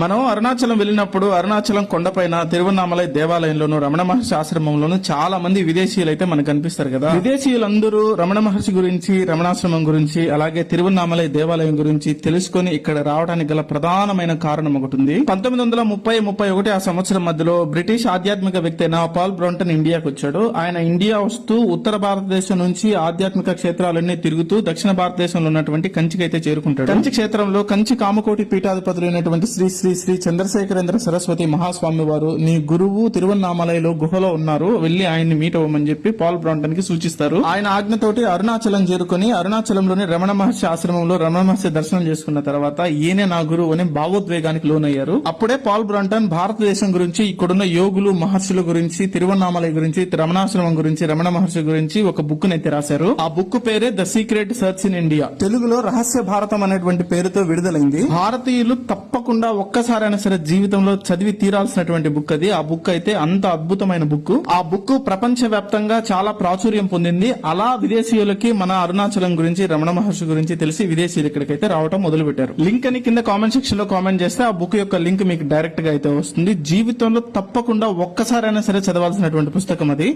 మనం అరుణాచలం వెళ్ళినప్పుడు అరుణాచలం కొండపైన తిరువన్నామలై దేవాలయంలోను రమణ మహర్షి ఆశ్రమంలోను చాలా మంది విదేశీయులు అయితే మనకు కనిపిస్తారు కదా. విదేశీయులందరూ రమణ మహర్షి గురించి, రమణాశ్రమం గురించి, అలాగే తిరువన్నామలై దేవాలయం గురించి తెలుసుకుని ఇక్కడ రావడానికి గల ప్రధానమైన కారణం ఒకటి ఉంది. 1930-31 ఆ సంవత్సరం మధ్యలో బ్రిటిష్ ఆధ్యాత్మిక వ్యక్తి అయిన పాల్ బ్రాంటన్ ఇండియాకు వచ్చాడు. ఆయన ఇండియా వస్తూ ఉత్తర భారతదేశం నుంచి ఆధ్యాత్మిక క్షేత్రాలన్నీ తిరుగుతూ దక్షిణ భారతదేశంలో ఉన్నటువంటి కంచికి అయితే చేరుకుంటాడు. కంచి క్షేత్రంలో కంచి కామకోటి పీఠాధిపతులైనటువంటి శ్రీ శ్రీ శ్రీ చంద్రశేఖరేంద్ర సరస్వతి మహాస్వామి వారు నీ గురువు తిరువన్నామలైలో గుహలో ఉన్నారు, వెళ్లి ఆయన్ని మీట్ అవ్వమని చెప్పి పాల్ బ్రాంటన్ కి సూచిస్తారు. ఆయన ఆజ్ఞతోటి అరుణాచలం చేరుకుని అరుణాచలంలోని రమణ మహర్షి ఆశ్రమంలో రమణ మహర్షి దర్శనం చేసుకున్న తర్వాత ఈయనే నా గురువు అని భావోద్వేగానికి లోనయ్యారు. అప్పుడే పాల్ బ్రాంటన్ భారతదేశం గురించి, ఇక్కడున్న యోగులు మహర్షుల గురించి, తిరువన్నామలై గురించి, రమణాశ్రమం గురించి, రమణ మహర్షి గురించి ఒక బుక్ నైతే రాశారు. ఆ బుక్ పేరే the secret search in India, తెలుగులో రహస్య భారతం అనేటువంటి పేరుతో విడుదలైంది. భారతీయులు తప్పకుండా ఒక్కసారైనా సరే జీవితంలో చదివి తీరాల్సినటువంటి బుక్ అది. ఆ బుక్ అయితే అంత అద్భుతమైన బుక్. ఆ బుక్ ప్రపంచ వ్యాప్తంగా చాలా ప్రాచుర్యం పొందింది. అలా విదేశీయులకి మన అరుణాచలం గురించి, రమణ మహర్షి గురించి తెలిసి విదేశీయులు ఇక్కడికైతే రావడం మొదలు పెట్టారు. లింక్ అని కింద కామెంట్ సెక్షన్ లో కామెంట్ చేస్తే ఆ బుక్ యొక్క లింక్ మీకు డైరెక్ట్ గా అయితే వస్తుంది. జీవితంలో తప్పకుండా ఒక్కసారైనా సరే చదవాల్సినటువంటి పుస్తకం అది.